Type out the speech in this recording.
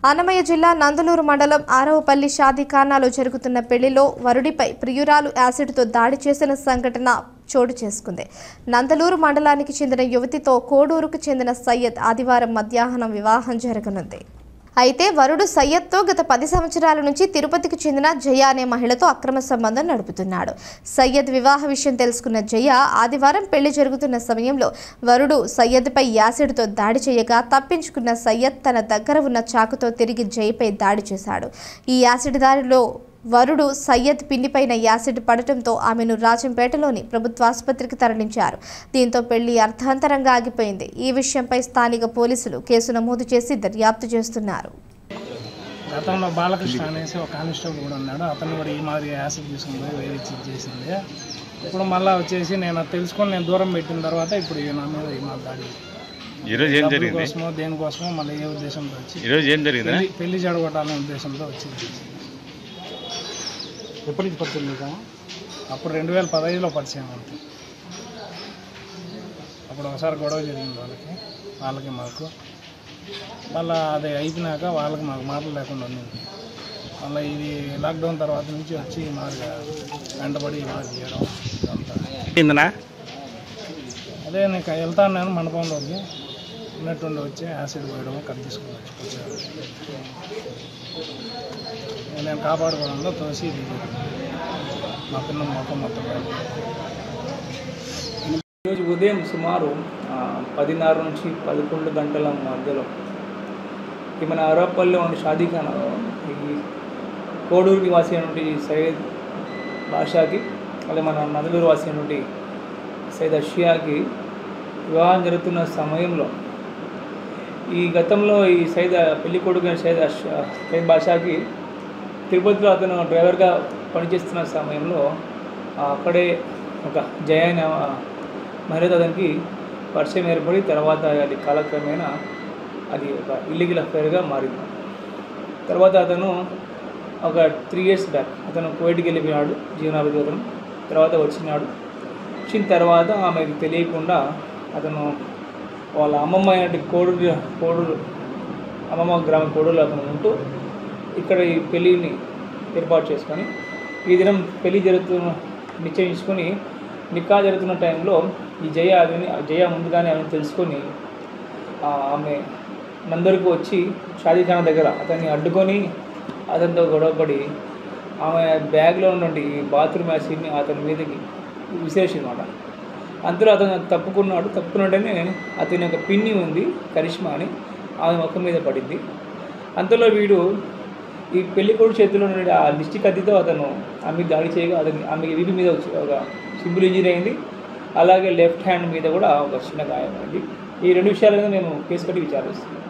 అన్నమయ్య జిల్లా నందలూరు మండలం ఆరవపల్లి షాదీఖానాలో జరుగుతున్న పెళ్లిలో వరుడిపై ప్రియురాలు యాసిడ్తో దాడి చేసిన సంఘటన చోటు చేసుకుంది. నందలూరు మండలానికి చెందిన యువతితో కోడూరుకు చెందిన సయ్యద్ ఆదివారం మధ్యాహ్నం వివాహం జరగనుంది. అయితే వరుడు సయ్యద్తో గత 10 సంవత్సరాల నుంచి తిరుపతికి చెందిన జయ అనే మహిళతో అక్రమ సంబంధం నడుపుతున్నాడు. సయ్యద్ వివాహ విషయం తెలుసుకున్న జయ ఆదివారం పెళ్లి జరుగుతున్న సమయంలో వరుడు సయ్యద్పై యాసిడ్తో దాడి చేయగా తప్పించుకున్న సయ్యద్ తన దగ్గర ఉన్న చాకుతో తిరిగి జయపై దాడి చేశాడు. ఈ యాసిడ్ దాడిలో వరుడు సయ్యద్ పిన్నిపైన యాసిడ్ పడటంతో ఆమెను రాజంపేటలోని ప్రభుత్వ ఆసుపత్రికి తరలించారు. దీంతో పెళ్లి అర్థాంతరంగా ఆగిపోయింది. ఈ విషయంపై స్థానిక పోలీసులు కేసు నమోదు చేసి దర్యాప్తు చేస్తున్నారు. గతంలో బాలకృష్ణ అనేసి ఒక కానిస్టేబుల్ కూడా ఉన్నాడు. అతను కూడా ఈ మాదిరి యాసిడ్ తీసుకుంది, వేరే చేసింది. ఇప్పుడు మళ్ళీ వచ్చేసి నేను తెలుసుకొని నేను దూరం పెట్టిన తర్వాత ఇప్పుడు నా మీద ఈ మా దాడి కోసమో దేనికోసమో మళ్ళీ ఏ ఉద్దేశంతో వచ్చి పెళ్లి చెడగొట్టాలనే ఉద్దేశంతో వచ్చింది. ఎప్పటి నుంచి పరిచయం మీకు? అప్పుడు 2015లో పరిచయం అంతే. అప్పుడు ఒకసారి గొడవ జరిగింది వాళ్ళకి మాకు. మళ్ళీ అది అయిపోయినాక వాళ్ళకి మాకు మాటలు లేకుండా ఉంది. మళ్ళీ ఇది లాక్డౌన్ తర్వాత నుంచి వచ్చి మాకు వెంటబడి మాకు చేయడం ఇదంతా. అదే నేను వెళ్తాను, నేను మండపంలోకి ఉన్నట్టుండి వచ్చి యాసిడ్ పోయడం కట్ తీసుకుని వచ్చాను. నేను కాపాడుకోవడంలో తోసి మా పిల్లల మొత్తం ఈరోజు ఉదయం సుమారు 10:30 నుంచి 11 గంటల మధ్యలో ఈ మన ఆరవపల్లిలో ఉన్న షాదీఖానాలో ఈ కోడూరు నివాసి అయినటువంటి సయ్యద్ బాషాకి అలాగే మన నందలూరు వాసి అయినటువంటి సయ్యద్ అషియాకి వివాహం జరుగుతున్న సమయంలో ఈ గతంలో ఈ పెళ్లి కొడుకు సయ్యద్ బాషాకి తిరుపతిలో అతను డ్రైవర్గా పనిచేస్తున్న సమయంలో అక్కడే ఒక జయ అనే మహిళతో అతనికి పరిచయం ఏర్పడి తర్వాత అది కాలక్రమేణా అది ఒక ఇల్లీగల్ అఫైర్గా మారింది. తర్వాత అతను ఒక 3 years బ్యాక్ అతను కువైట్కి వెళ్ళిపోయినాడు జీవనాభివృద్ధి. అతను తర్వాత వచ్చిన తర్వాత ఆమెకు తెలియకుండా అతను వాళ్ళ అమ్మమ్మ అయినట్టు కోడూరు అమ్మమ్మ గ్రామం కోడూరులో అతను ఉంటూ ఇక్కడ ఈ పెళ్ళిని ఏర్పాటు చేసుకొని ఈ దినం పెళ్ళి నిశ్చయించుకొని నిక్కా జరుగుతున్న టైంలో ఈ జయ ముందుగానే ఆమెను తెలుసుకొని ఆమె నందరికి వచ్చి షాదీఖానా దగ్గర అతన్ని అడ్డుకొని అతనితో గొడవపడి ఆమె బ్యాగ్లో ఉన్నటువంటి బాత్రూమ్ యాసిడ్ని అతని మీదకి విసిరేసిందన్నమాట. అంతలో అతను తప్పుకున్నట్టనే అతని యొక్క పిన్ని ఉంది కరిష్మా అని, ఆమె ముఖం మీద పడింది. అంతలో వీడు ఈ పెళ్లి కొడుకు చేతిలో నుండి ఆ దిష్టి కత్తితో అతను ఆమె దాడి చేయగా ఆమెకి వీపు మీద ఒక సింపుల్ ఇంజరీ అయింది. అలాగే లెఫ్ట్ హ్యాండ్ మీద కూడా ఒక చిన్న గాయం అయింది. ఈ 2 విషయాల మీద మేము కేసు కట్టి విచారిస్తున్నాం.